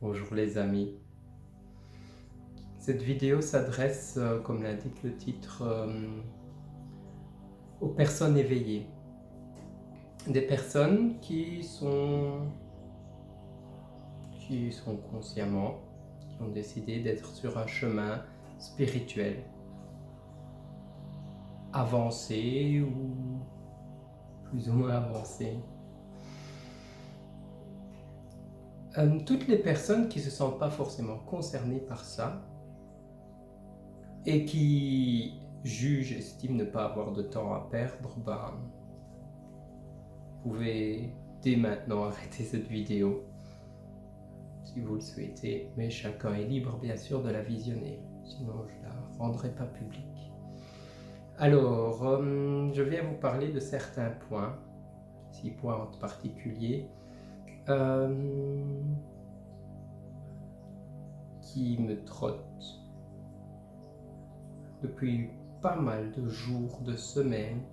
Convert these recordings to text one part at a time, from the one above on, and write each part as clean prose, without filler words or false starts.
Bonjour les amis. Cette vidéo s'adresse, comme l'indique le titre, aux personnes éveillées. Des personnes qui sont consciemment, qui ont décidé d'être sur un chemin spirituel, avancé ou plus ou moins avancé. Toutes les personnes qui ne se sentent pas forcément concernées par ça et qui jugent, estiment ne pas avoir de temps à perdre, vous pouvez dès maintenant arrêter cette vidéo si vous le souhaitez, mais chacun est libre bien sûr de la visionner, sinon je la rendrai pas publique. Alors, je viens vous parler de certains points, 6 points en particulier, qui me trottent depuis pas mal de jours, de semaines,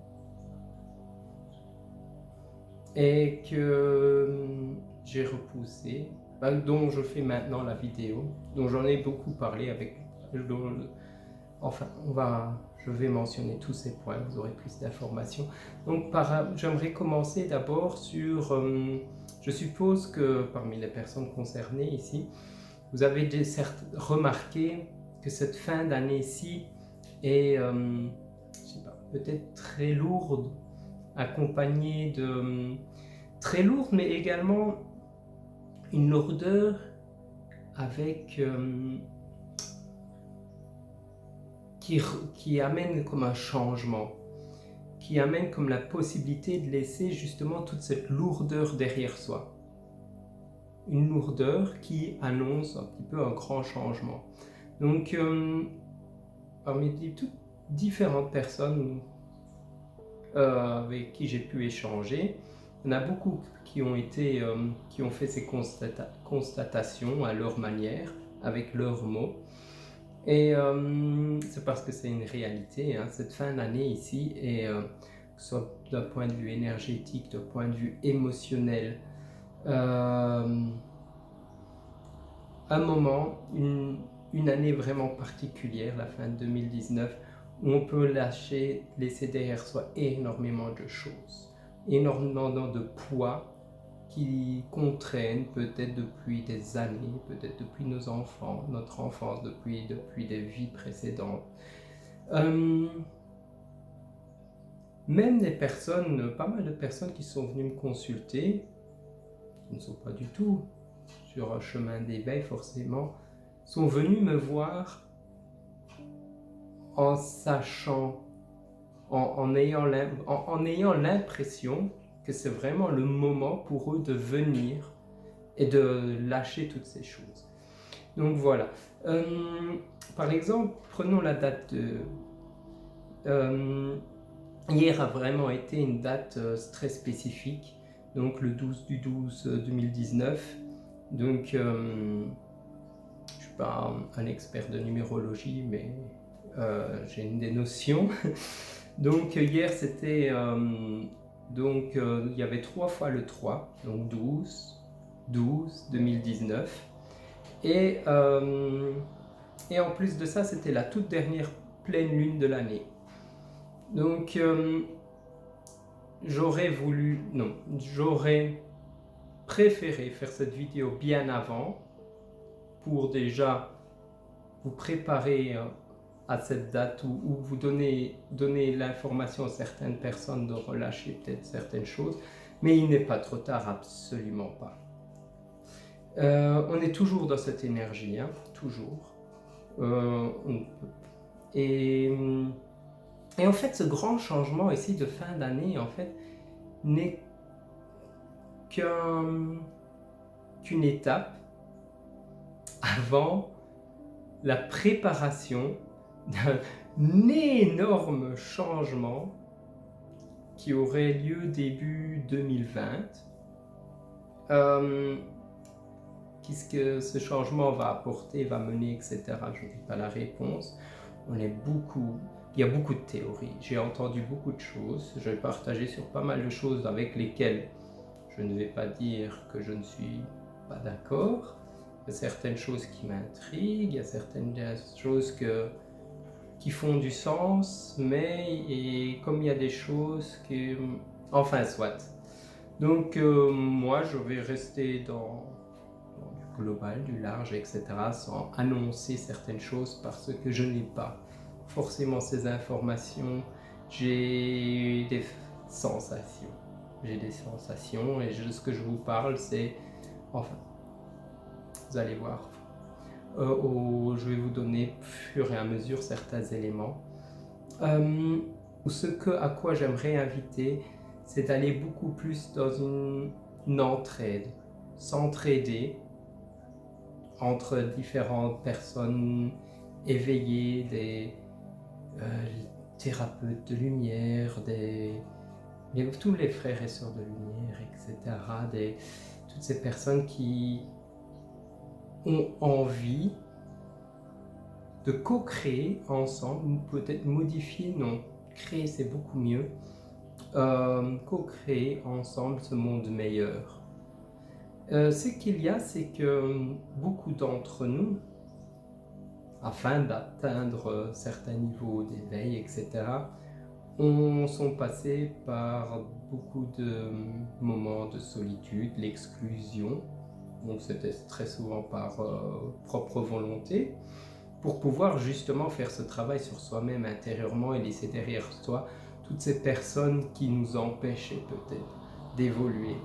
et que j'ai repoussé, dont je fais maintenant la vidéo, dont j'en ai beaucoup parlé avec, enfin, je vais mentionner tous ces points, vous aurez plus d'informations. Donc, j'aimerais commencer d'abord sur, je suppose que parmi les personnes concernées ici, vous avez remarqué que cette fin d'année-ci est, peut-être très lourde, accompagnée de très lourde, mais également une lourdeur avec qui amène comme un changement, qui amène comme la possibilité de laisser justement toute cette lourdeur derrière soi. Une lourdeur qui annonce un petit peu un grand changement. Donc, parmi toutes différentes personnes avec qui j'ai pu échanger, il y en a beaucoup qui ont fait ces constatations à leur manière, avec leurs mots. Et c'est parce que c'est une réalité, hein. Cette fin d'année ici, et que ce soit d'un point de vue énergétique, d'un point de vue émotionnel, un moment, une année vraiment particulière, la fin de 2019, où on peut laisser derrière soi énormément de choses, énormément de poids qui contraignent peut-être depuis des années, peut-être depuis nos enfants, notre enfance, depuis des vies précédentes. Même des personnes, pas mal de personnes qui sont venues me consulter, qui ne sont pas du tout sur un chemin d'éveil forcément, sont venus me voir en sachant, en ayant l'impression que c'est vraiment le moment pour eux de venir et de lâcher toutes ces choses. Donc voilà. Par exemple, prenons la date de... hier a vraiment été une date très spécifique, donc le 12/12/2019. Donc, je ne suis pas un expert de numérologie, mais j'ai des notions. Donc hier c'était, il y avait 3 fois le 3, donc 12/12/2019. Et en plus de ça, c'était la toute dernière pleine lune de l'année. Donc j'aurais préféré faire cette vidéo bien avant pour déjà vous préparer à cette date où vous donner l'information à certaines personnes de relâcher peut-être certaines choses, mais il n'est pas trop tard, absolument pas. On est toujours dans cette énergie, hein, toujours. Et en fait, ce grand changement ici de fin d'année, en fait, n'est qu'une étape avant la préparation d'un énorme changement qui aurait lieu début 2020. Qu'est-ce que ce changement va apporter, va mener, etc. Je n'ai pas la réponse. Il y a beaucoup de théories. J'ai entendu beaucoup de choses. Je vais partager sur pas mal de choses avec lesquelles je ne vais pas dire que je ne suis pas d'accord, Il y a certaines choses qui m'intriguent, il y a certaines choses qui font du sens, mais et comme il y a des choses qui... Enfin, soit. Donc, moi, je vais rester dans du global, du large, etc., sans annoncer certaines choses parce que je n'ai pas forcément ces informations. J'ai des sensations. J'ai des sensations et ce que je vous parle, c'est... Enfin, vous allez voir. Je vais vous donner au fur et à mesure certains éléments. À quoi j'aimerais inviter, c'est d'aller beaucoup plus dans une entraide, s'entraider entre différentes personnes éveillées, des thérapeutes de lumière, tous les frères et sœurs de lumière, etc. Toutes ces personnes qui ont envie de co-créer ensemble, ou peut-être modifier, non, créer c'est beaucoup mieux, co-créer ensemble ce monde meilleur. Ce qu'il y a, c'est que beaucoup d'entre nous, afin d'atteindre certains niveaux d'éveil, etc., sont passés par beaucoup de moments de solitude, l'exclusion, donc c'était très souvent par propre volonté, pour pouvoir justement faire ce travail sur soi-même intérieurement et laisser derrière soi toutes ces personnes qui nous empêchaient peut-être d'évoluer.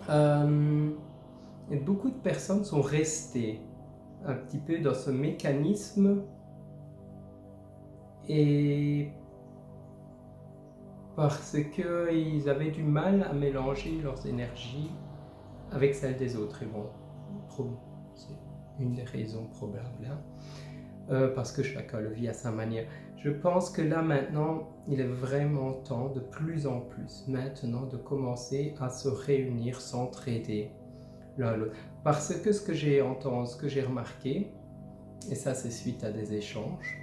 Et beaucoup de personnes sont restées un petit peu dans ce mécanisme et parce qu'ils avaient du mal à mélanger leurs énergies avec celles des autres. Et bon, c'est une des raisons probables, hein, parce que chacun le vit à sa manière. Je pense que là maintenant, il est vraiment temps de plus en plus maintenant de commencer à se réunir, s'entraider l'un l'autre. Parce que ce que j'ai entendu, ce que j'ai remarqué, et ça c'est suite à des échanges,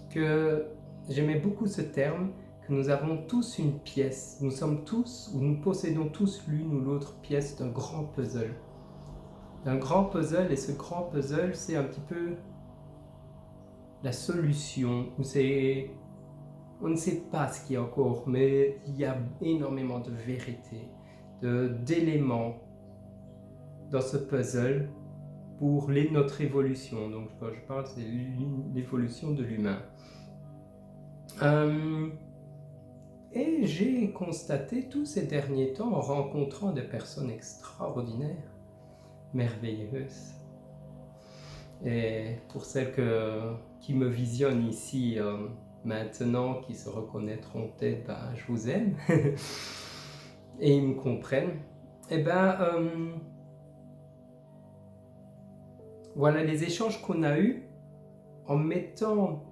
que j'aimais beaucoup ce terme, que nous avons tous une pièce, nous sommes tous, ou nous possédons tous l'une ou l'autre pièce d'un grand puzzle. D'un grand puzzle, et ce grand puzzle, c'est un petit peu la solution, on ne sait pas ce qu'il y a encore, mais il y a énormément de vérité, d'éléments dans ce puzzle pour notre évolution. Donc quand je parle, c'est l'évolution de l'humain. Et j'ai constaté tous ces derniers temps en rencontrant des personnes extraordinaires, merveilleuses. Et pour celles qui me visionnent ici maintenant, qui se reconnaîtront peut-être, ben, je vous aime, et ils me comprennent. Et ben, voilà les échanges qu'on a eus en mettant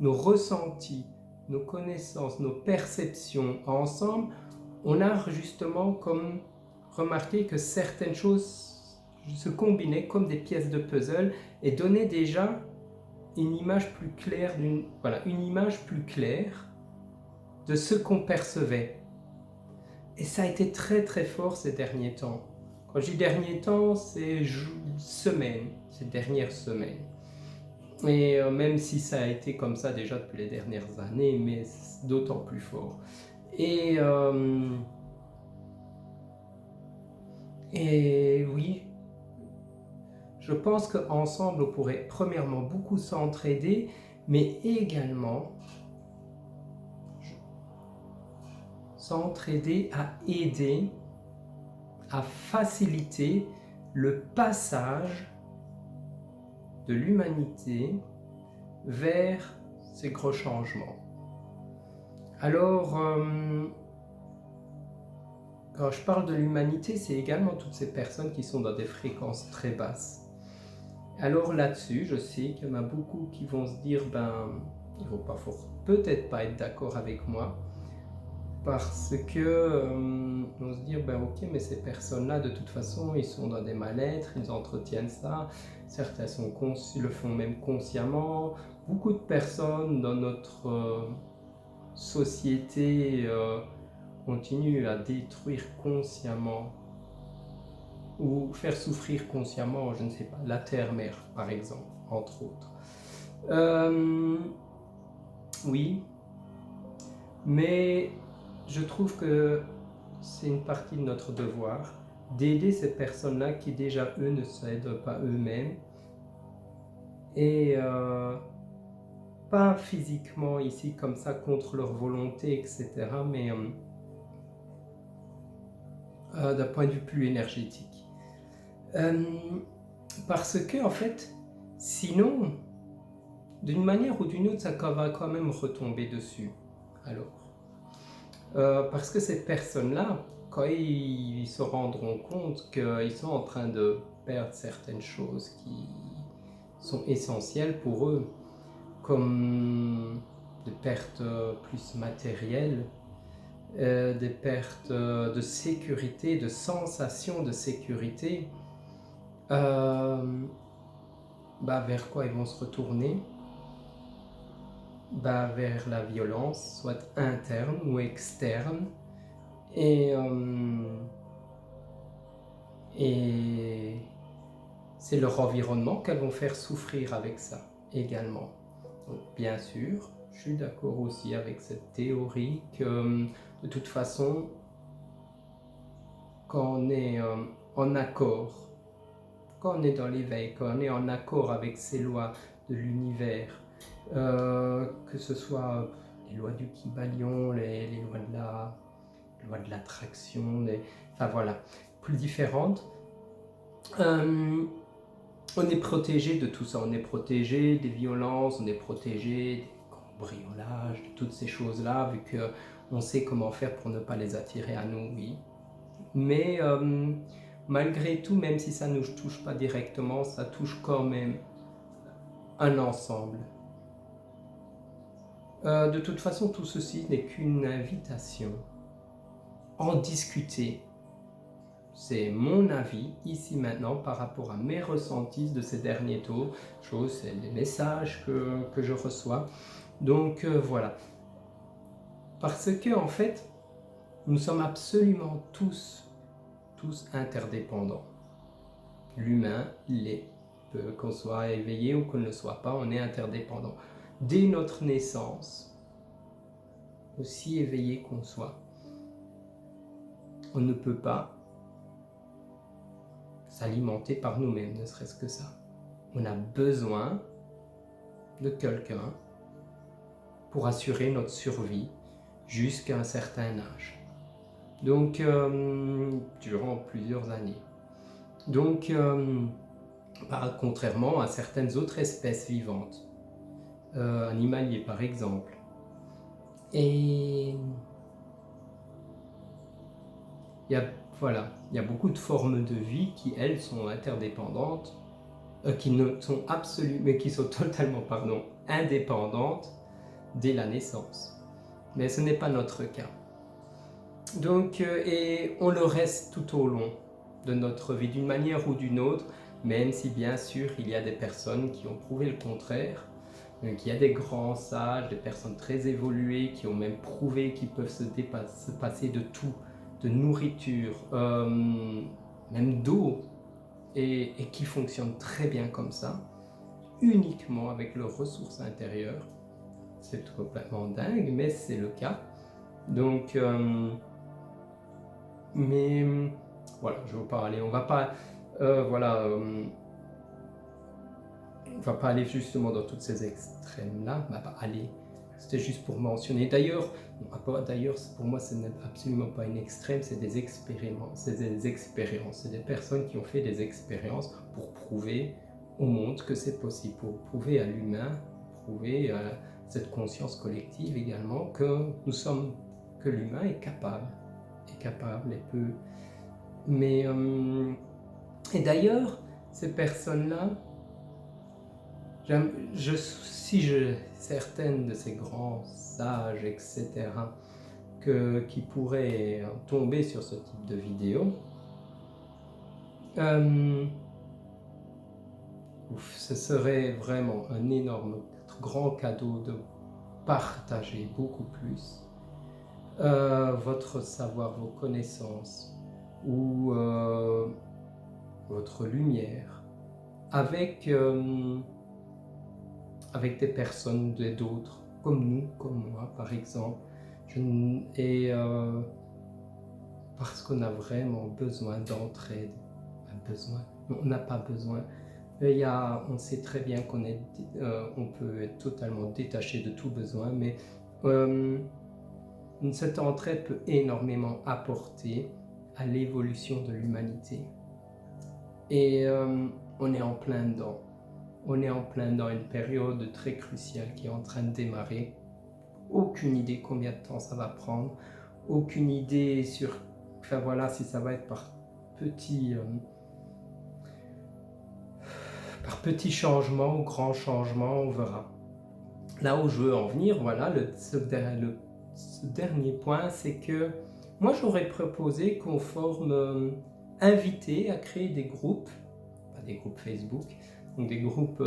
nos ressentis, nos connaissances, nos perceptions ensemble. On a justement comme remarqué que certaines choses se combinaient comme des pièces de puzzle et donnaient déjà une image plus claire, une image plus claire de ce qu'on percevait. Et ça a été très très fort ces derniers temps. Quand je dis derniers temps, c'est semaines, ces dernières semaines. Et même si ça a été comme ça déjà depuis les dernières années, mais d'autant plus fort. Et oui, je pense qu'ensemble on pourrait premièrement beaucoup s'entraider, mais également s'entraider à aider, à faciliter le passage de l'humanité vers ces gros changements. Alors, quand je parle de l'humanité, c'est également toutes ces personnes qui sont dans des fréquences très basses. Alors là-dessus, je sais qu'il y en a beaucoup qui vont se dire, ils vont peut-être pas être d'accord avec moi, parce que on se dire, ok, mais ces personnes-là, de toute façon, ils sont dans des mal-être, ils entretiennent ça, certains le font même consciemment. Beaucoup de personnes dans notre société continuent à détruire consciemment ou faire souffrir consciemment, je ne sais pas, la terre-mère par exemple, entre autres. Oui, mais je trouve que c'est une partie de notre devoir d'aider ces personnes-là qui déjà eux ne s'aident pas eux-mêmes et pas physiquement ici comme ça contre leur volonté, etc., mais d'un point de vue plus énergétique. Parce que en fait, sinon, d'une manière ou d'une autre, ça va quand même retomber dessus. Alors, parce que ces personnes-là, quand ils se rendront compte qu'ils sont en train de perdre certaines choses qui sont essentielles pour eux, comme des pertes plus matérielles, des pertes de sécurité, de sensation de sécurité, vers quoi ils vont se retourner? Vers la violence, soit interne ou externe, et c'est leur environnement qu'elles vont faire souffrir avec ça également. Donc, bien sûr, je suis d'accord aussi avec cette théorie que de toute façon, quand on est en accord, quand on est dans l'éveil, quand on est en accord avec ces lois de l'univers, que ce soit les lois du Kybalion, les lois de l'attraction, enfin voilà, plus différentes, on est protégé de tout ça, on est protégé des violences, on est protégé des cambriolages, de toutes ces choses-là, vu qu'on sait comment faire pour ne pas les attirer à nous, oui. Mais malgré tout, même si ça ne nous touche pas directement, ça touche quand même un ensemble. De toute façon, tout ceci n'est qu'une invitation. En discuter. C'est mon avis, ici maintenant, par rapport à mes ressentis de ces derniers temps. C'est les messages que je reçois. Donc voilà. Parce que, en fait, nous sommes absolument tous interdépendants. L'humain l'est. Qu'on soit éveillé ou qu'on ne le soit pas, on est interdépendant. Dès notre naissance, aussi éveillé qu'on soit, on ne peut pas s'alimenter par nous-mêmes, ne serait-ce que ça. On a besoin de quelqu'un pour assurer notre survie jusqu'à un certain âge. Donc, durant plusieurs années. Donc, contrairement à certaines autres espèces vivantes, animaliers par exemple. Et il y a beaucoup de formes de vie qui, elles, sont interdépendantes, qui ne sont mais qui sont totalement, indépendantes dès la naissance. Mais ce n'est pas notre cas. Donc, et on le reste tout au long de notre vie, d'une manière ou d'une autre, même si bien sûr il y a des personnes qui ont prouvé le contraire, qu'il y a des grands sages, des personnes très évoluées qui ont même prouvé qu'ils peuvent se passer de tout, de nourriture, même d'eau, et qui fonctionnent très bien comme ça, uniquement avec leurs ressources intérieures. C'est complètement dingue, mais c'est le cas. Donc, mais voilà, je veux pas aller, on va pas, on va pas aller justement dans toutes ces extrêmes-là, c'était juste pour mentionner. D'ailleurs, pour moi, ce n'est absolument pas une extrême, c'est des expériences. C'est des personnes qui ont fait des expériences pour prouver au monde que c'est possible, pour prouver à l'humain, prouver à cette conscience collective également que l'humain est capable et peut. Mais et d'ailleurs, ces personnes-là, certaines de ces grands sages, etc., qui pourraient tomber sur ce type de vidéo, ce serait vraiment un énorme, grand cadeau de partager beaucoup plus votre savoir, vos connaissances, ou votre lumière, avec des personnes, d'autres, comme nous, comme moi par exemple, parce qu'on a vraiment besoin d'entraide. On n'a pas besoin. On sait très bien on peut être totalement détaché de tout besoin, mais cette entraide peut énormément apporter à l'évolution de l'humanité. Et on est en plein dedans. On est en plein dans une période très cruciale qui est en train de démarrer. Aucune idée combien de temps ça va prendre. Aucune idée si ça va être par petits changements ou grands changements, on verra. Là où je veux en venir, voilà, ce dernier point, c'est que moi j'aurais proposé qu'on forme, invité à créer des groupes, pas des groupes Facebook, donc des groupes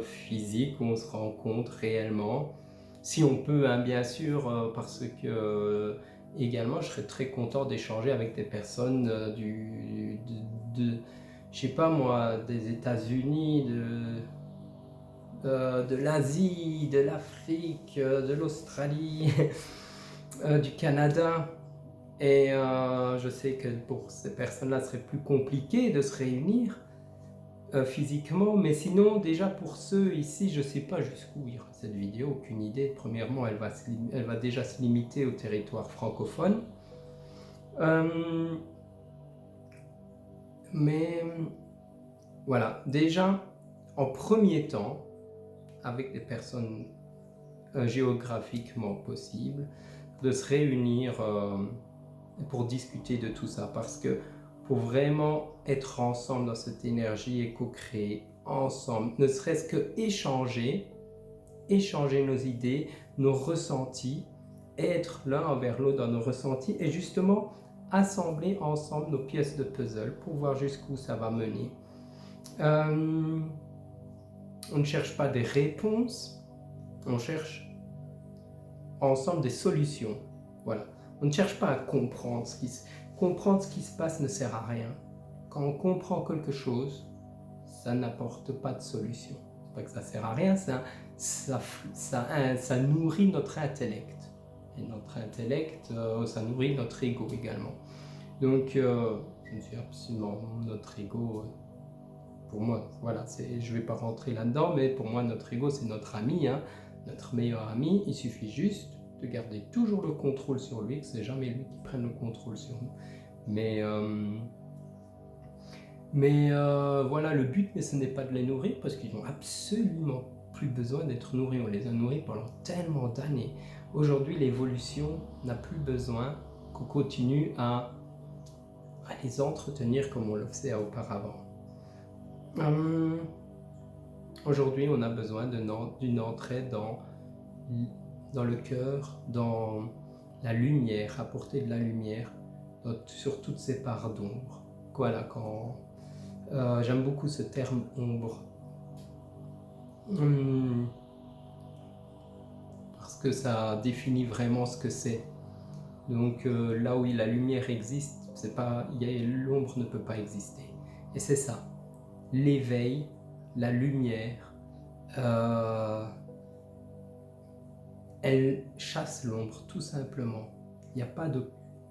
physiques où on se rencontre réellement, si on peut, hein, bien sûr, parce que également je serais très content d'échanger avec des personnes je sais pas moi, des États-Unis, de l'Asie, de l'Afrique, de l'Australie, du Canada. Et je sais que pour ces personnes-là, ce serait plus compliqué de se réunir physiquement, mais sinon, déjà pour ceux ici, je ne sais pas jusqu'où ira cette vidéo, aucune idée. Premièrement, elle va déjà se limiter au territoire francophone. Mais voilà, déjà, en premier temps, avec des personnes géographiquement possibles, de se réunir pour discuter de tout ça, parce que pour vraiment être ensemble dans cette énergie et co-créer ensemble, ne serait-ce que échanger nos idées, nos ressentis, être l'un envers l'autre dans nos ressentis et justement assembler ensemble nos pièces de puzzle pour voir jusqu'où ça va mener. On ne cherche pas des réponses, on cherche ensemble des solutions. Voilà. On ne cherche pas à comprendre ce qui se passe ne sert à rien. Quand on comprend quelque chose, ça n'apporte pas de solution. C'est pas que ça sert à rien, ça nourrit notre intellect. Et notre intellect, ça nourrit notre ego également. Donc, je ne suis absolument notre ego. Pour moi, voilà, je ne vais pas rentrer là-dedans, mais pour moi, notre ego, c'est notre ami, hein, notre meilleur ami. Il suffit juste de garder toujours le contrôle sur lui, que c'est jamais lui qui prenne le contrôle sur nous. Mais voilà, le but, mais ce n'est pas de les nourrir, parce qu'ils n'ont absolument plus besoin d'être nourris. On les a nourris pendant tellement d'années. Aujourd'hui, l'évolution n'a plus besoin qu'on continue à les entretenir comme on le faisait auparavant. Aujourd'hui, on a besoin d'une entrée dans le cœur, dans la lumière, apporter de la lumière sur toutes ces parts d'ombre. Voilà, j'aime beaucoup ce terme ombre, parce que ça définit vraiment ce que c'est. Donc là où la lumière existe, l'ombre ne peut pas exister. Et c'est ça, l'éveil, la lumière, elle chasse l'ombre tout simplement.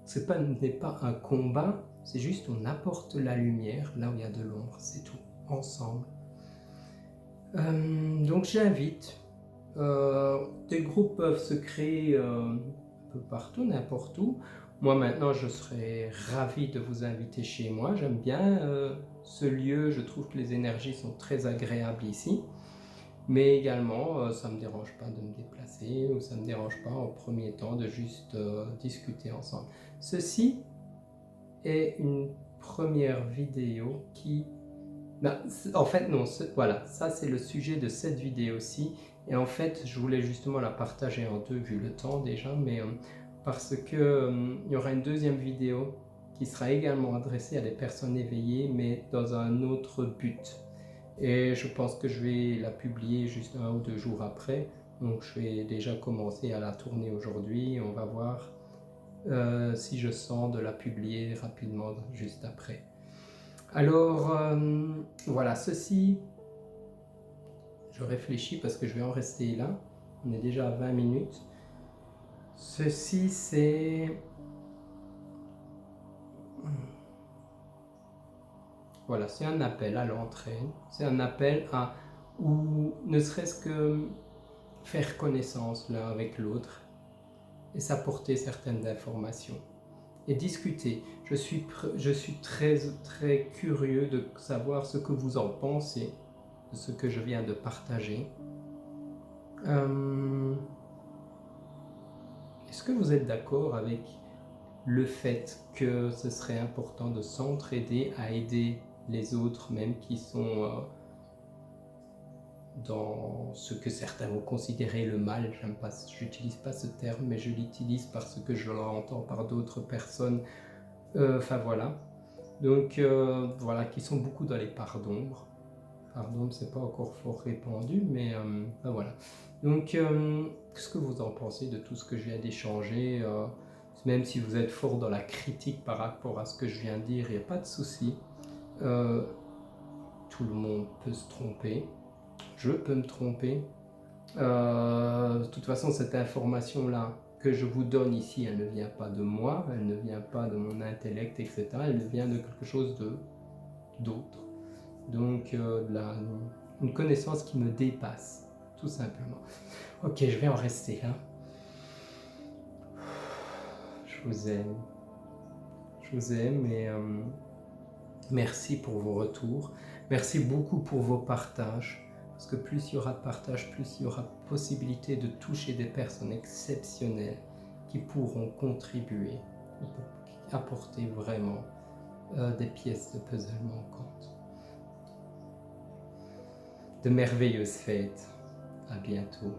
Ce n'est pas un combat, c'est juste on apporte la lumière là où il y a de l'ombre, c'est tout, ensemble. Donc j'invite, des groupes peuvent se créer un peu partout, n'importe où. Moi maintenant je serais ravi de vous inviter chez moi, j'aime bien ce lieu, je trouve que les énergies sont très agréables ici. Mais également, ça ne me dérange pas de me déplacer, ou ça ne me dérange pas en premier temps de juste discuter ensemble. Ceci est une première vidéo qui... en fait non, voilà, ça c'est le sujet de cette vidéo-ci. Et en fait, je voulais justement la partager en deux, vu le temps déjà, mais parce que il y aura une deuxième vidéo qui sera également adressée à des personnes éveillées, mais dans un autre but. Et je pense que je vais la publier juste 1 ou 2 jours après. Donc je vais déjà commencer à la tourner aujourd'hui. On va voir si je sens de la publier rapidement juste après. Alors, voilà, ceci, je réfléchis parce que je vais en rester là. On est déjà à 20 minutes. Ceci, c'est... Voilà, c'est un appel à l'entraide. C'est un appel à... ou ne serait-ce que faire connaissance l'un avec l'autre et s'apporter certaines informations. Et discuter. Je suis très, très curieux de savoir ce que vous en pensez, de ce que je viens de partager. Est-ce que vous êtes d'accord avec le fait que ce serait important de s'entraider à aider les autres, même qui sont dans ce que certains vont considérer le mal? J'aime pas, j'utilise pas ce terme, mais je l'utilise parce que je l'entends par d'autres personnes. Enfin voilà. Donc voilà, qui sont beaucoup dans les parts d'ombre. Parts d'ombre, c'est pas encore fort répandu, mais ben voilà. Donc, qu'est-ce que vous en pensez de tout ce que je viens d'échanger? Même si vous êtes fort dans la critique par rapport à ce que je viens de dire, il n'y a pas de souci. Tout le monde peut se tromper. Je peux me tromper. De toute façon, cette information-là que je vous donne ici, elle ne vient pas de moi, elle ne vient pas de mon intellect, etc. Elle vient de quelque chose d'autre. Donc, une connaissance qui me dépasse, tout simplement. Ok, je vais en rester là. Je vous aime. Je vous aime et merci pour vos retours. Merci beaucoup pour vos partages. Parce que plus il y aura de partage, plus il y aura possibilité de toucher des personnes exceptionnelles qui pourront contribuer, apporter vraiment des pièces de puzzle manquantes. De merveilleuses fêtes. À bientôt.